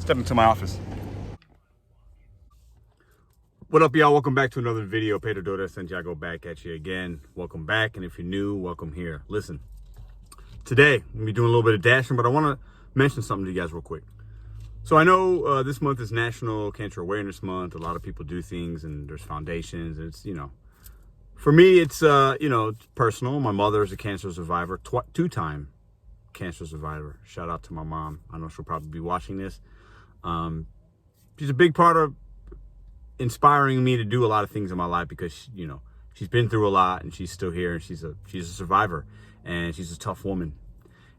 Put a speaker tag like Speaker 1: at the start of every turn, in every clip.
Speaker 1: Step into my office. What up, y'all? Welcome back to another video. Pedro Doordash, Santiago back at you again. Welcome back, and if you're new, welcome here. Listen, today I'm gonna be doing a little bit of dashing, but I want to mention something to you guys real quick. So I know this month is National Cancer Awareness Month. A lot of people do things, and there's foundations. And it's, you know, for me, it's it's personal. My mother is a cancer survivor, two-time cancer survivor. Shout out to my mom. I know she'll probably be watching this. She's a big part of inspiring me to do a lot of things in my life because, you know, she's been through a lot and she's still here and she's a survivor and she's a tough woman.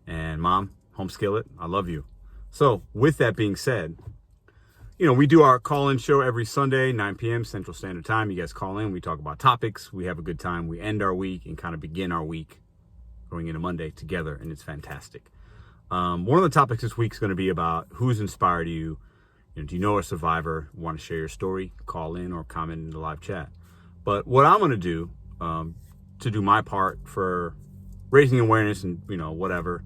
Speaker 1: And Mom, home skillet, I love you. So with that being said, you know, we do our call-in show every Sunday, 9 p.m. Central Standard Time. You guys call in, we talk about topics, we have a good time, we end our week and kind of begin our week going into Monday together, and it's fantastic. One of the topics this week is going to be about who's inspired you. You know, do you know a survivor? Want to share your story? Call in or comment in the live chat. But what I'm going to do to do my part for raising awareness and, you know, whatever,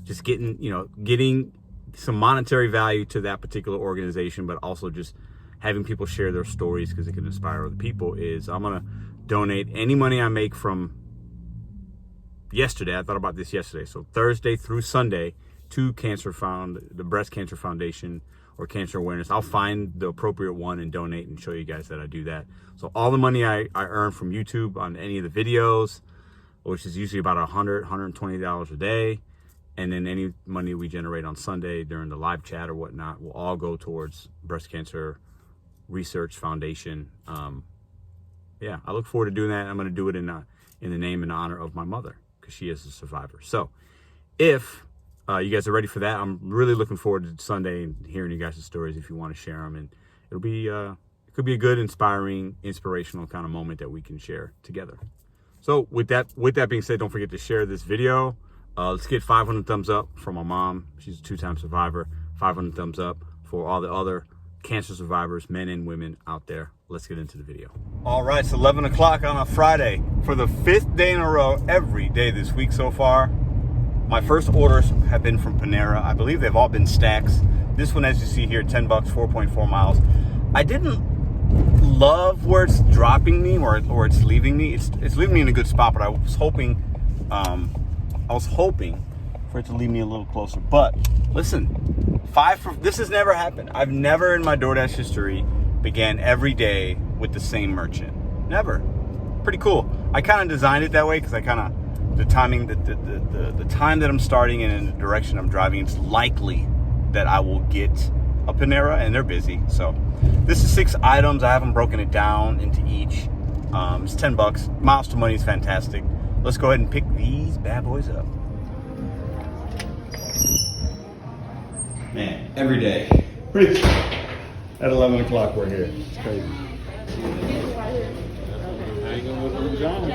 Speaker 1: just getting some monetary value to that particular organization, but also just having people share their stories because it can inspire other people, is I'm going to donate any money I make from yesterday. I thought about this yesterday. So Thursday through Sunday to the Breast Cancer Foundation or Cancer Awareness. I'll find the appropriate one and donate and show you guys that I do that. So all the money I earn from YouTube on any of the videos, which is usually about $120 a day, and then any money we generate on Sunday during the live chat or whatnot will all go towards Breast Cancer Research Foundation. Yeah, I look forward to doing that. I'm going to do it in the name and honor of my mother, because she is a survivor. So if you guys are ready for that, I'm really looking forward to Sunday and hearing you guys' stories if you want to share them. And it'll be it could be a good, inspiring, inspirational kind of moment that we can share together. So with that being said, don't forget to share this video. Let's get 500 thumbs up for my mom. She's a two-time survivor. 500 thumbs up for all the other cancer survivors, men and women out there. Let's get into the video. All right, it's 11 o'clock on a Friday. For the 5th day in a row, every day this week so far, my first orders have been from Panera. I believe they've all been stacks. This one, as you see here, 10 bucks, 4.4 miles. I didn't love where it's dropping me or it's leaving me. It's leaving me in a good spot, but I was hoping for it to leave me a little closer. But listen, this has never happened. I've never in my DoorDash history began every day with the same merchant. Never. Pretty cool. I kind of designed it that way because I kind of, the timing, the time that I'm starting and in the direction I'm driving, it's likely that I will get a Panera, and they're busy. So this is 6 items. I haven't broken it down into each. It's 10 bucks. Miles to money is fantastic. Let's go ahead and pick these bad boys up. Man, every day. Pretty at 11 o'clock we're here. It's crazy. How you going with the John?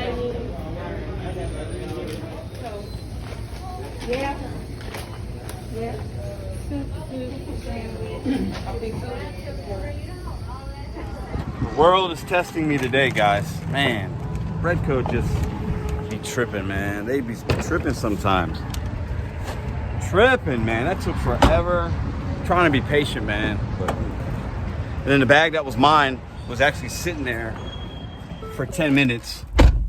Speaker 2: Yeah.
Speaker 1: The world is testing me today, guys. Man, Red Coat just be tripping, man. They be tripping sometimes. Tripping, man. That took forever. I'm trying to be patient, man. And then the bag that was mine was actually sitting there for 10 minutes,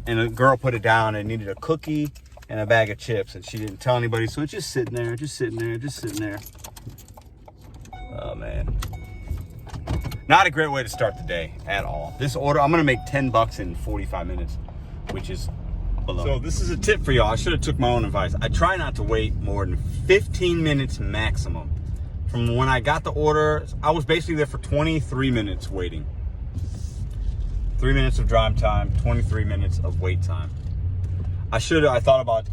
Speaker 1: and a girl put it down and needed a cookie and a bag of chips, and she didn't tell anybody, so it's just sitting there. Oh, man. Not a great way to start the day at all. This order, I'm gonna make 10 bucks in 45 minutes, which is below. So this is a tip for y'all. I should have took my own advice. I try not to wait more than 15 minutes maximum. From when I got the order, I was basically there for 23 minutes waiting. 3 minutes of drive time, 23 minutes of wait time. I thought about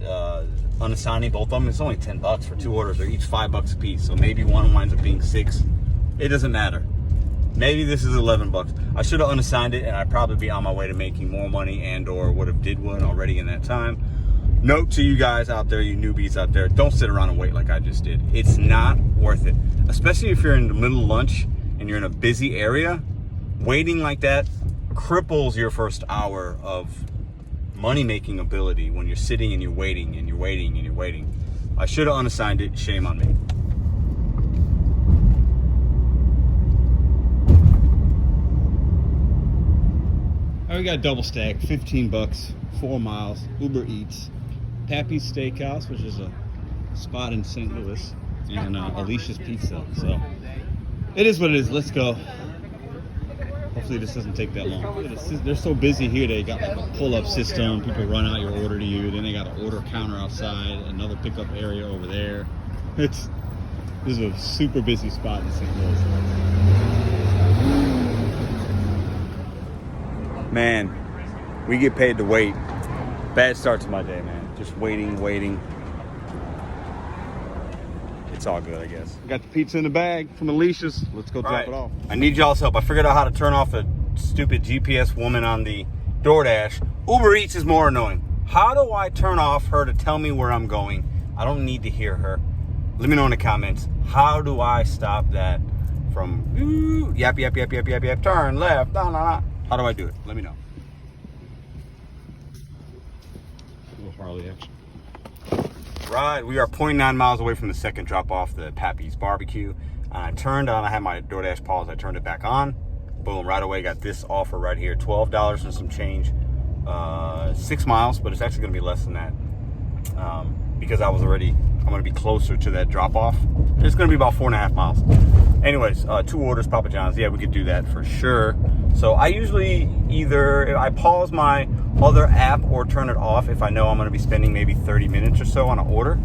Speaker 1: unassigning both of them. It's only 10 bucks for 2 orders. They're each 5 bucks a piece. So maybe one winds up being 6. It doesn't matter. Maybe this is 11 bucks. I should have unassigned it, and I'd probably be on my way to making more money and or would have did one already in that time. Note to you guys out there, you newbies out there, don't sit around and wait like I just did. It's not worth it. Especially if you're in the middle of lunch and you're in a busy area. Waiting like that cripples your first hour of money-making ability when you're sitting and you're waiting and you're waiting and you're waiting. I should have unassigned it. Shame on me. we got double stack, 15 bucks, 4 miles, Uber Eats, Pappy's Steakhouse, which is a spot in St. Louis, and Alicia's Pizza. So it is what it is. Let's go. Hopefully this doesn't take that long. They're so busy here. They got like a pull-up system. People run out your order to you. Then they got an order counter outside, another pickup area over there. This is a super busy spot in St. Louis. Man, we get paid to wait. Bad start to my day, man. Just waiting. It's all good, I guess. Got the pizza in the bag from Alicia's. Let's go drop it off. I need y'all's help. I figured out how to turn off the stupid GPS woman on the Doordash. Uber Eats is more annoying. How do I turn off her to tell me where I'm going? I don't need to hear her. Let me know in the comments. How do I stop that from yap, turn left, nah. How do I do it? Let me know. A little Harley action. Right, we are 0.9 miles away from the second drop off, the Pappy's Barbecue. I turned on, I had my DoorDash pause, I turned it back on. Boom, right away got this offer right here, $12 and some change. 6 miles, but it's actually gonna be less than that. Because I'm gonna be closer to that drop off. It's gonna be about 4.5 miles. Anyways, 2 orders, Papa John's. Yeah, we could do that for sure. So I usually I pause my other app or turn it off if I know I'm gonna be spending maybe 30 minutes or so on an order.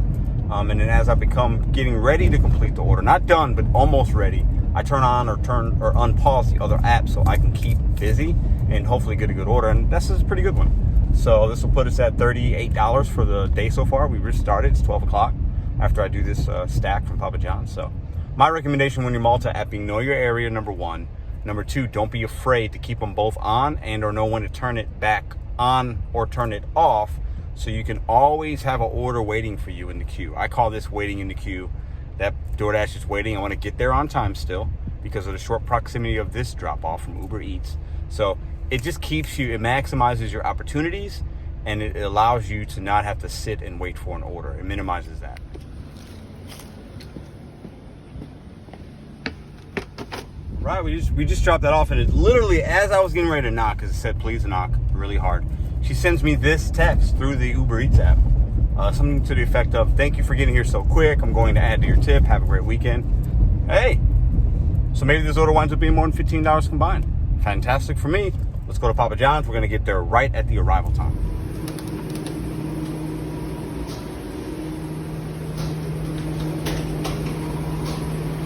Speaker 1: And then as I become getting ready to complete the order, not done, but almost ready, I turn on or unpause the other app so I can keep busy and hopefully get a good order. And this is a pretty good one. So this will put us at $38 for the day so far. We just started, it's 12 o'clock after I do this stack from Papa John's. So my recommendation when you're multi-apping, know your area, number 1. Number 2, don't be afraid to keep them both on and or know when to turn it back on or turn it off so you can always have an order waiting for you in the queue. I call this waiting in the queue. That DoorDash is waiting. I want to get there on time still because of the short proximity of this drop off from Uber Eats. So it just keeps you, it maximizes your opportunities and it allows you to not have to sit and wait for an order. It minimizes that. Right, we just dropped that off, and it literally, as I was getting ready to knock, because it said please knock really hard, she sends me this text through the Uber Eats app. Something to the effect of, thank you for getting here so quick. I'm going to add to your tip. Have a great weekend. Hey, so maybe this order winds up being more than $15 combined. Fantastic for me. Let's go to Papa John's. We're going to get there right at the arrival time.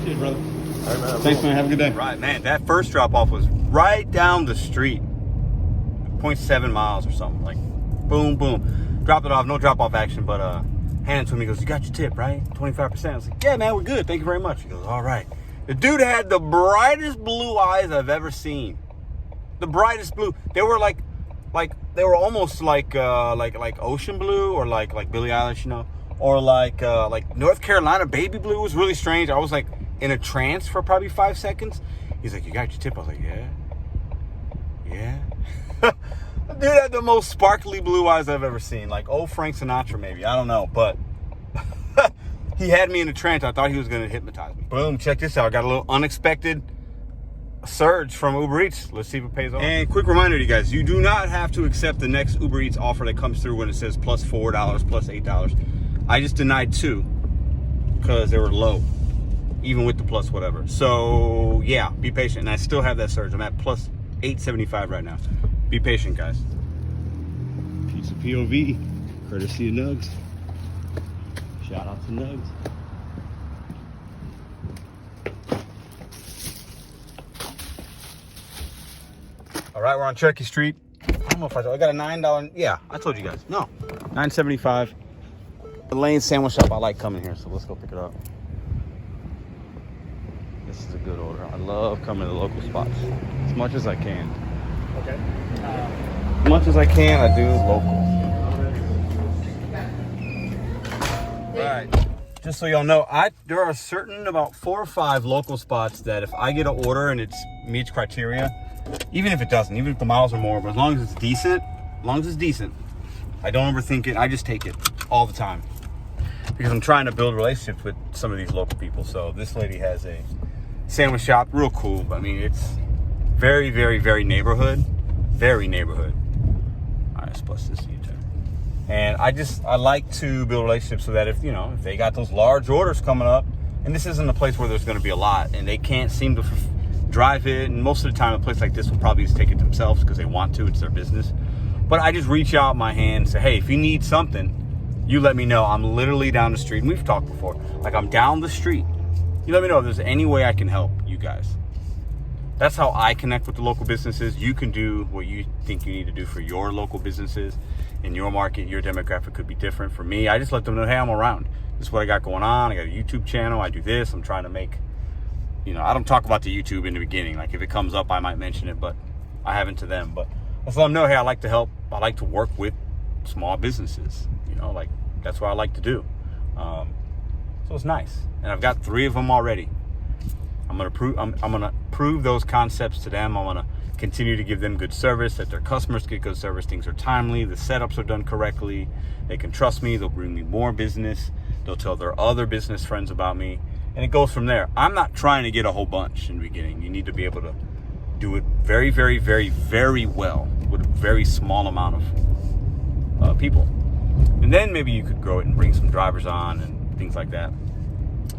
Speaker 1: Cheers, brother. All right, man. Thanks, man. Have a good day. Right, man. That first drop off was right down the street, 0.7 miles or something. Like, boom, boom. Dropped it off. No drop off action, but handed it to him. He goes, "You got your tip, right? 25%." I was like, "Yeah, man, we're good. Thank you very much." He goes, "All right." The dude had the brightest blue eyes I've ever seen. The brightest blue. They were like they were almost like ocean blue or like Billie Eilish, you know, or like North Carolina baby blue. It was really strange. I was like in a trance for probably 5 seconds. He's like, "You got your tip?" I was like, yeah. The dude had the most sparkly blue eyes I've ever seen. Like old Frank Sinatra, maybe. I don't know, but he had me in a trance. I thought he was going to hypnotize me. Boom, check this out. I got a little unexpected surge from Uber Eats. Let's see if it pays off. And quick reminder to you guys, you do not have to accept the next Uber Eats offer that comes through when it says plus $4, plus $8. I just denied 2 because they were low, even with the plus whatever. So yeah, be patient. And I still have that surge. I'm at plus 875 right now. Be patient, guys. Pizza POV, courtesy of Nugs. Shout out to Nugs. All right, we're on Cherokee Street. I don't know if I got a $9. Yeah, I told you guys. No, $9.75. The Lane sandwich shop. I like coming here, so let's go pick it up. This is a good order. I love coming to local spots as much as I can. Okay. As much as I can, I do local. Right. Just so y'all know, there are certain about 4 or 5 local spots that if I get an order and it meets criteria, even if it doesn't, even if the miles are more, but as long as it's decent, I don't overthink it. I just take it all the time because I'm trying to build relationships with some of these local people. So this lady has a sandwich shop, real cool. I mean, it's very, very, very neighborhood. very neighborhood. All right, let's plus this U-turn. And I like to build relationships so that if they got those large orders coming up, and this isn't a place where there's going to be a lot, and they can't seem to drive it, and most of the time a place like this will probably just take it themselves because they want to, it's their business. But I just reach out my hand and say, hey, if you need something, you let me know. I'm literally down the street, and we've talked before. Like, I'm down the street. You let me know if there's any way I can help you guys. That's how I connect with the local businesses. You can do what you think you need to do for your local businesses. In your market, your demographic could be different. For me, I just let them know, hey, I'm around. This is what I got going on. I got a YouTube channel. I do this. I'm trying to make, I don't talk about the YouTube in the beginning. Like, if it comes up, I might mention it, but I haven't to them. But I let them know, hey, I like to help. I like to work with small businesses. Like, that's what I like to do. So it's nice. And I've got 3 of them already. I'm gonna prove those concepts to them. I want to continue to give them good service, that their customers get good service. Things are timely. The setups are done correctly. They can trust me. They'll bring me more business. They'll tell their other business friends about me. And it goes from there. I'm not trying to get a whole bunch in the beginning. You need to be able to do it very, very, very, very well with a very small amount of people. And then maybe you could grow it and bring some drivers on and things like that.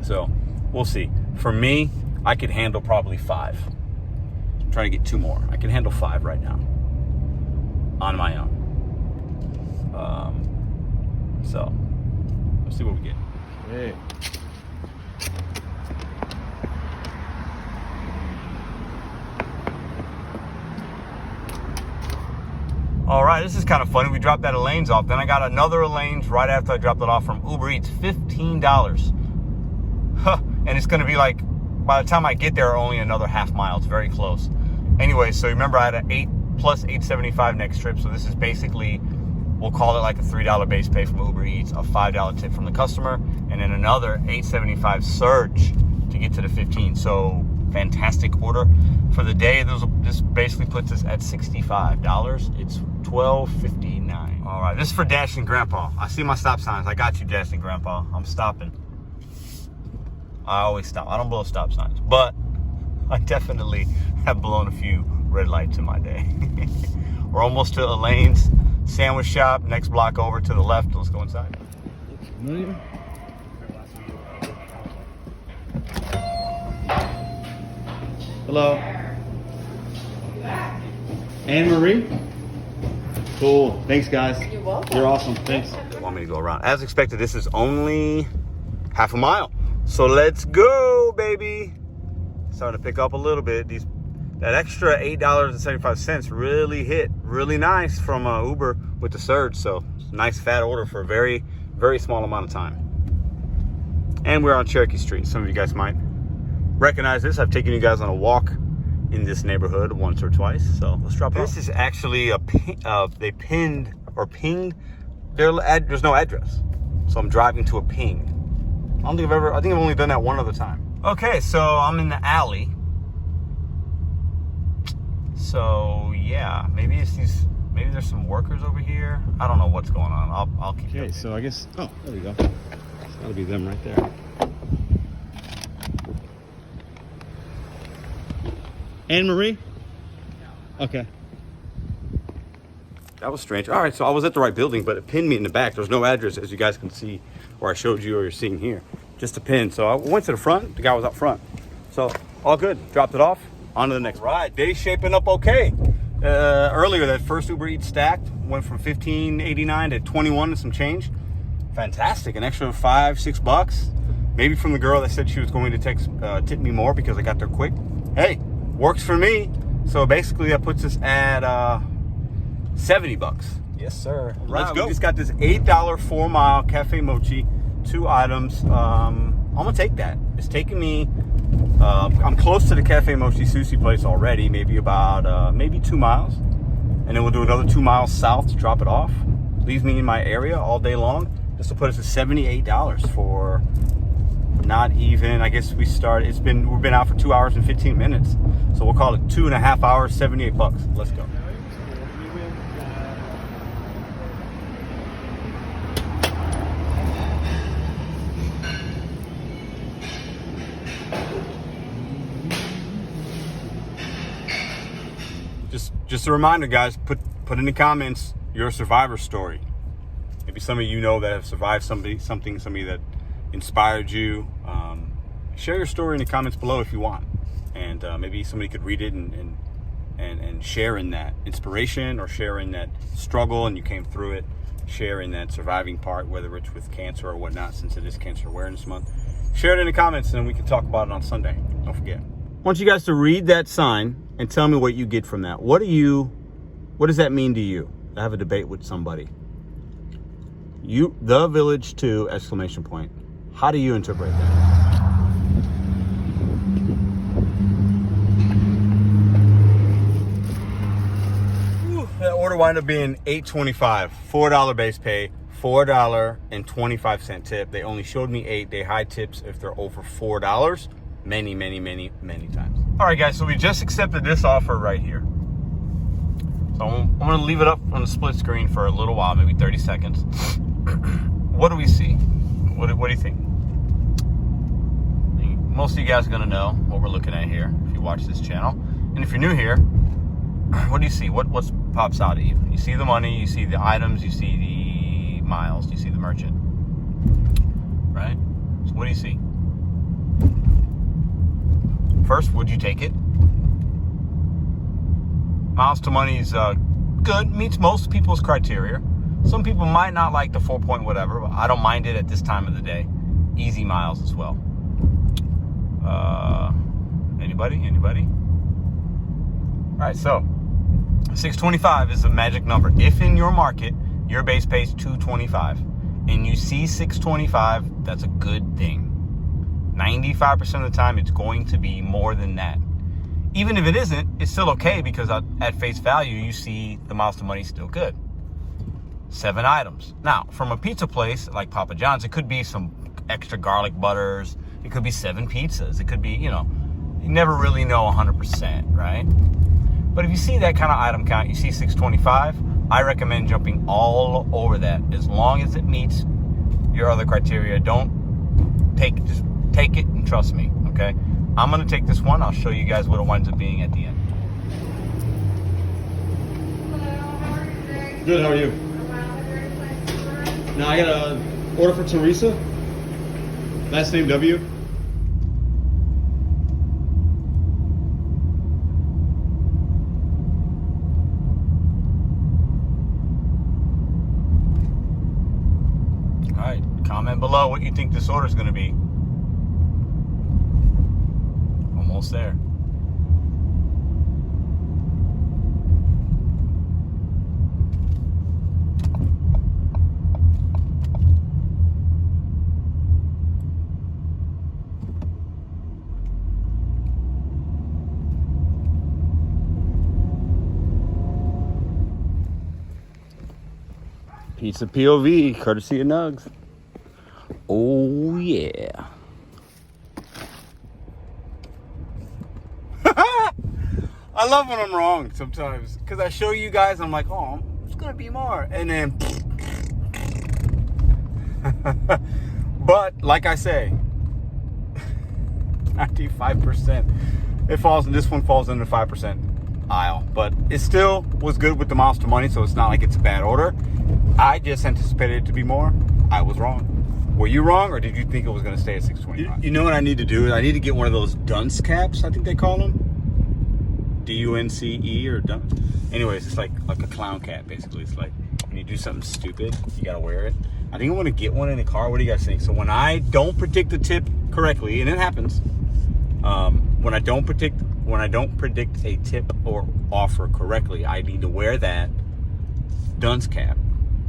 Speaker 1: So we'll see. For me, I could handle probably 5. I'm trying to get 2 more. I can handle 5 right now on my own. So let's see what we get. Okay. All right, this is kind of funny. We dropped that Elaine's off. Then I got another Elaine's right after I dropped it off from Uber Eats, $15. Huh. And it's going to be like, by the time I get there, only another half mile. It's very close. Anyway, so remember I had an 8 plus $8.75 next trip. So this is basically, we'll call it like a $3 base pay from Uber Eats, a $5 tip from the customer, and then another $8.75 surge to get to the 15. So fantastic order for the day. This basically puts us at $65. It's $12.59. All right, this is for Dash and Grandpa. I see my stop signs. I got you, Dash and Grandpa. I'm stopping. I always stop. I don't blow stop signs, but I definitely have blown a few red lights in my day. We're almost to Elaine's sandwich shop. Next block over to the left. Let's go inside. Hello. Anne-Marie? Cool. Thanks, guys.
Speaker 2: You're welcome.
Speaker 1: You're awesome. Thanks. They want me to go around. As expected, this is only half a mile. So let's go, baby. Starting to pick up a little bit. That extra $8.75 really hit really nice from Uber with the surge. So nice fat order for a very, very small amount of time. And we're on Cherokee Street. Some of you guys might recognize this. I've taken you guys on a walk in this neighborhood once or twice. So let's drop it off. This is actually they pinned or pinged. There's no address. So I'm driving to a ping. I think I've only done that one other time. Okay, so I'm in the alley. So yeah, maybe there's some workers over here. I don't know what's going on. I'll keep. Okay, so I guess. Oh, there we go. That'll be them right there. Anne-Marie? Okay. That was strange. All right, so I was at the right building, but it pinned me in the back. There's no address, as you guys can see, where I showed you or you're seeing here. Just a pin. So I went to the front. The guy was up front. So all good. Dropped it off. On to the next. Right, day's shaping up okay. Earlier, that first Uber Eats stacked went from $15.89 to $21 and some change. Fantastic. An extra $5-6. Maybe from the girl that said she was going to tip me more because I got there quick. Hey, works for me. So basically that puts us at $70. Yes, sir. Right, let's go. We just got this $8 4-mile Cafe Mochi, 2 items. I'm gonna take that. It's taking me. I'm close to the Cafe Mochi sushi place already. Maybe about 2 miles, and then we'll do another 2 miles south to drop it off. Leaves me in my area all day long. This will put us at $78 for not even. I guess we've been out for 2 hours and 15 minutes. So we'll call it 2.5 hours, $78. Let's go. just a reminder, guys, put in the comments your survivor story. Maybe some of you know that have survived somebody that inspired you. Share your story in the comments below if you want, and maybe somebody could read it and share in that inspiration, or share in that struggle and you came through it. Share in that surviving part, whether it's with cancer or whatnot, since it is Cancer Awareness Month. Share it in the comments and we can talk about it on Sunday. Don't forget. I want you guys to read that sign and tell me what you get from that. What does that mean to you? I have a debate with somebody. The village 2 exclamation point. How do you interpret that? That order wound up being $8.25, $4 base pay, $4.25 tip. They only showed me 8. They high tips if they're over $4 many times. All right, guys, so we just accepted this offer right here. So I'm gonna leave it up on the split screen for a little while, maybe 30 seconds. What do we see? What do you think? Most of you guys are gonna know what we're looking at here if you watch this channel. And if you're new here, what do you see? What pops out at you? You see the money, you see the items, you see the miles, you see the merchant, right? So what do you see? First, would you take it? Miles to money is good, meets most people's criteria. Some people might not like the 4 point whatever, but I don't mind it at this time of the day. Easy miles as well. Anybody? All right, so 625 is the magic number. If in your market, your base pay is 225 and you see 625, that's a good thing. 95% of the time, it's going to be more than that. Even if it isn't, it's still okay because at face value, you see the miles to money still good. 7 items. Now, from a pizza place like Papa John's, it could be some extra garlic butters. It could be 7 pizzas. It could be, you never really know 100%, right? But if you see that kind of item count, you see 625, I recommend jumping all over that as long as it meets your other criteria. Just take it and trust me, okay? I'm gonna take this one. I'll show you guys what it winds up being at the end.
Speaker 2: Good, how are you? Now I got an order for Teresa. Last name W.
Speaker 1: All right, comment below what you think this order is going to be. Almost there. Pizza POV, courtesy of Nugs. Oh, yeah. I love when I'm wrong sometimes, because I show you guys, I'm like, oh, it's going to be more. And then, but like I say, 95%, this one falls in the 5% aisle, but it still was good with the miles to money, so it's not like it's a bad order. I just anticipated it to be more. I was wrong. Were you wrong, or did you think it was going to stay at 625? You know what I need to do? I need to get one of those dunce caps, I think they call them. D-U-N-C-E or dunce. Anyways, it's like a clown cap, basically. It's like when you do something stupid, you got to wear it. I think I want to get one in the car. What do you guys think? So when I don't predict the tip correctly, and it happens, when I don't predict a tip or offer correctly, I need to wear that dunce cap,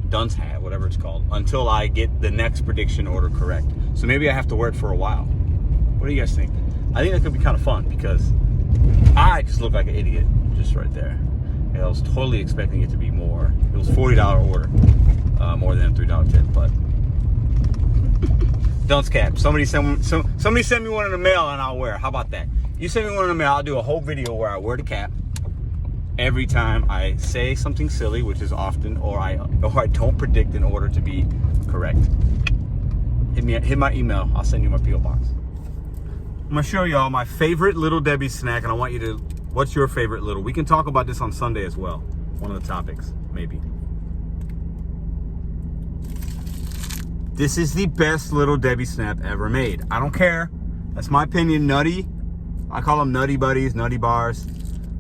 Speaker 1: dunce hat, whatever it's called, until I get the next prediction order correct. So maybe I have to wear it for a while. What do you guys think? I think that could be kind of fun, because I just look like an idiot just right there. And I was totally expecting it to be more. It was a $40 order, more than a $3 tip, but dunce cap. Somebody send me one in the mail and I'll wear it. How about that? You send me one in the mail, I'll do a whole video where I wear the cap every time I say something silly, which is often, or I don't predict an order to be correct. Hit my email. I'll send you my P.O. box. I'm gonna show y'all my favorite Little Debbie snack, and I want you to What's your favorite little? We can talk about this on Sunday as well. One of the topics, maybe. This is the best Little Debbie snap ever made. I don't care. That's my opinion. Nutty. I call them Nutty Buddies, Nutty Bars.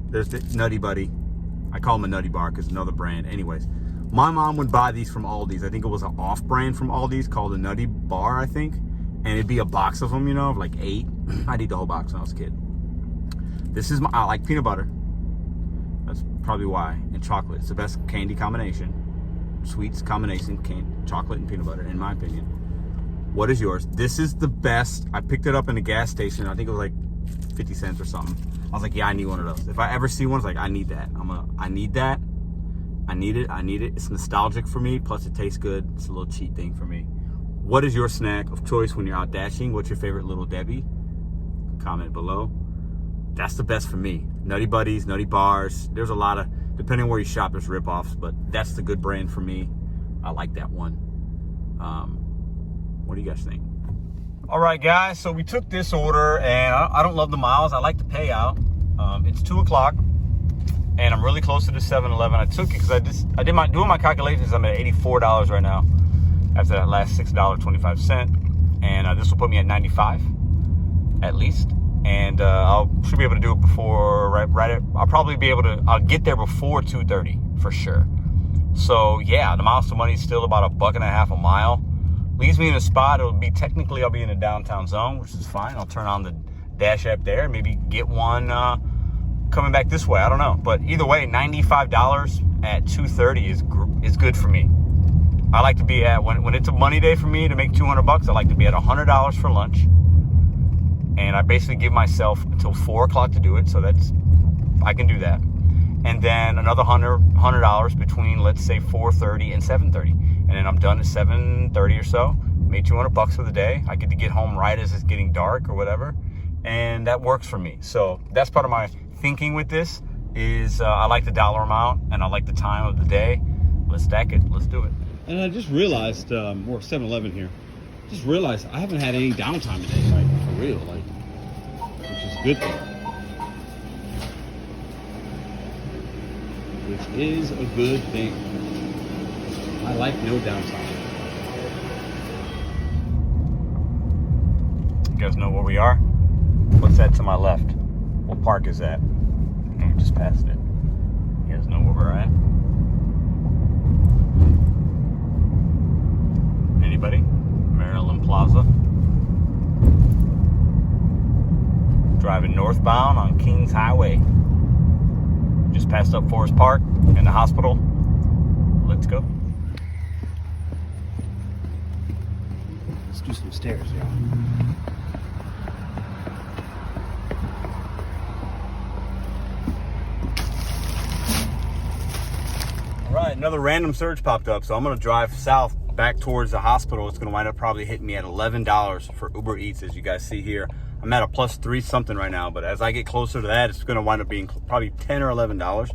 Speaker 1: There's the Nutty Buddy. I call them a Nutty Bar because another brand. Anyways, my mom would buy these from Aldi's. I think it was an off-brand from Aldi's called a Nutty Bar, I think. And it'd be a box of them, you know, of like 8. I'd eat the whole box when I was a kid. This is I like peanut butter. That's probably why. And chocolate. It's the best candy combination. Sweets combination, chocolate and peanut butter, in my opinion. What is yours? This is the best. I picked it up in a gas station. I think it was like 50 cents or something. I was like, yeah, I need one of those. If I ever see one, it's like, I need that. I need that. I need it. It's nostalgic for me. Plus it tastes good. It's a little cheat thing for me. What is your snack of choice when you're out dashing? What's your favorite Little Debbie? Comment below. That's the best for me. Nutty Buddies, Nutty Bars. There's a lot of, depending on where you shop, there's rip-offs, but that's the good brand for me. I like that one. What do you guys think? All right, guys, so we took this order, and I don't love the miles. I like the payout. It's 2 o'clock, and I'm really close to the 7-Eleven. I took it because doing my calculations. I'm at $84 right now after that last $6.25, and this will put me at 95 at least. And should be able to do it before I'll get there before 2:30 for sure. So yeah, the miles to money is still about $1.50 a mile. Leaves me in a spot. I'll be in the downtown zone, which is fine. I'll turn on the Dash app there, maybe get one coming back this way. I don't know, but either way, $95 at 2:30 is good for me. I like to be at when it's a money day for me to make $200. I like to be at $100 for lunch. And I basically give myself until 4 o'clock to do it. So I can do that. And then another $100 between, let's say, 4:30 and 7:30. And then I'm done at 7:30 or so. Made $200 for the day. I get to get home right as it's getting dark or whatever. And that works for me. So that's part of my thinking with this is I like the dollar amount and I like the time of the day. Let's stack it. Let's do it.
Speaker 2: And I just realized, we're at 7-Eleven here. Just realized I haven't had any downtime today, like for real, like, which is a good thing. Which is a good thing. I like no downtime.
Speaker 1: You guys know where we are? What's that to my left? What park is that? We just passed it. You guys know where we're at? Anybody? Maryland Plaza. Driving northbound on Kings Highway. Just passed up Forest Park and the hospital. Let's go.
Speaker 2: Let's do some stairs, y'all.
Speaker 1: All right, another random surge popped up, so I'm gonna drive south back towards the hospital. It's gonna wind up probably hitting me at $11 for Uber Eats, as you guys see here. I'm at a +3 something right now, but as I get closer to that, it's gonna wind up being probably $10 or $11.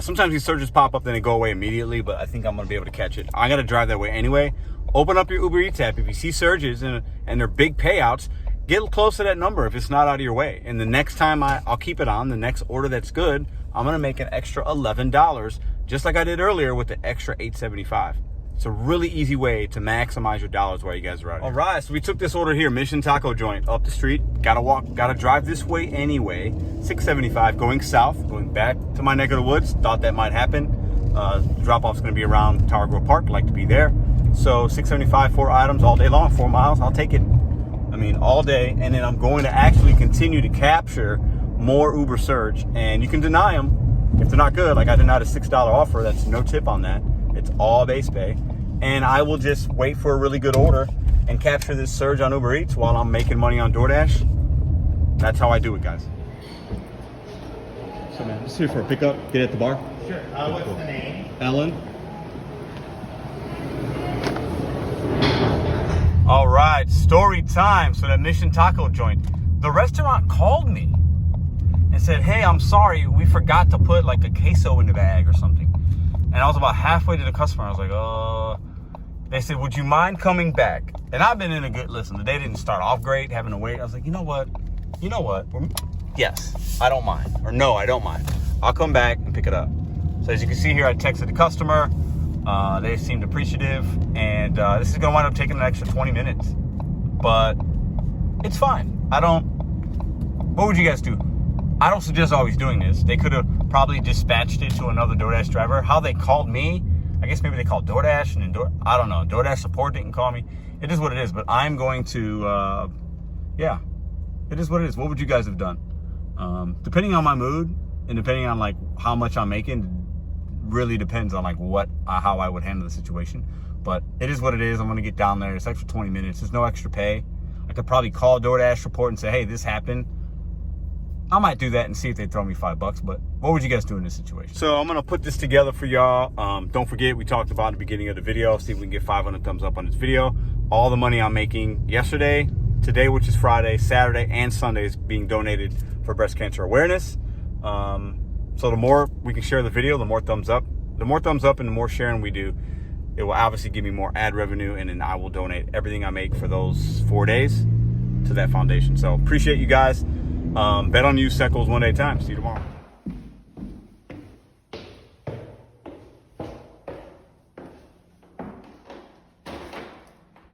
Speaker 1: Sometimes these surges pop up, then they go away immediately, but I think I'm gonna be able to catch it. I gotta drive that way anyway. Open up your Uber Eats app. If you see surges and they're big payouts, get close to that number if it's not out of your way. And the next time I'll keep it on, the next order that's good, I'm gonna make an extra $11, just like I did earlier with the extra $8.75. It's a really easy way to maximize your dollars while you guys are out here. All right, so we took this order here, Mission Taco Joint, up the street. Gotta drive this way anyway. $6.75 going south, going back to my neck of the woods. Thought that might happen. Drop-off's gonna be around Tower Grove Park. Like to be there. So $6.75, 4 items all day long, 4 miles. I'll take it. I mean, all day. And then I'm going to actually continue to capture more Uber Surge. And you can deny them if they're not good. Like I denied a $6 offer. That's no tip on that. It's all base pay. And I will just wait for a really good order and capture this surge on Uber Eats while I'm making money on Doordash. That's how I do it, guys.
Speaker 2: So man, just here for a pickup. Get at the bar.
Speaker 3: Sure. What's the name?
Speaker 2: Ellen.
Speaker 1: All right, story time. So that Mission Taco Joint, the restaurant called me and said, hey, I'm sorry, we forgot to put like a queso in the bag or something. And I was about halfway to the customer. I was like, They said, would you mind coming back? And I've been in a good, listen, the day didn't start off great, having to wait. I was like, you know what? yes, I don't mind. Or no, I don't mind. I'll come back and pick it up. So as you can see here, I texted the customer. They seemed appreciative. And this is going to wind up taking an extra 20 minutes. But it's fine. What would you guys do? I don't suggest always doing this. They could have probably dispatched it to another DoorDash driver. How they called me, I guess maybe they called DoorDash and then I don't know. DoorDash support didn't call me. It is what it is. But I'm going to, yeah, it is what it is. What would you guys have done? Depending on my mood and depending on like how much I'm making, really depends on like how I would handle the situation. But it is what it is. I'm going to get down there. It's extra 20 minutes. There's no extra pay. I could probably call DoorDash support and say, hey, this happened. I might do that and see if they throw me $5, but what would you guys do in this situation? So I'm gonna put this together for y'all. Don't forget, we talked about at the beginning of the video, see if we can get 500 thumbs up on this video. All the money I'm making yesterday, today, which is Friday, Saturday, and Sunday is being donated for breast cancer awareness. So the more we can share the video, the more thumbs up. The more thumbs up and the more sharing we do, it will obviously give me more ad revenue, and then I will donate everything I make for those 4 days to that foundation. So appreciate you guys. Bet on you, Seckles, one day at a time. See you tomorrow.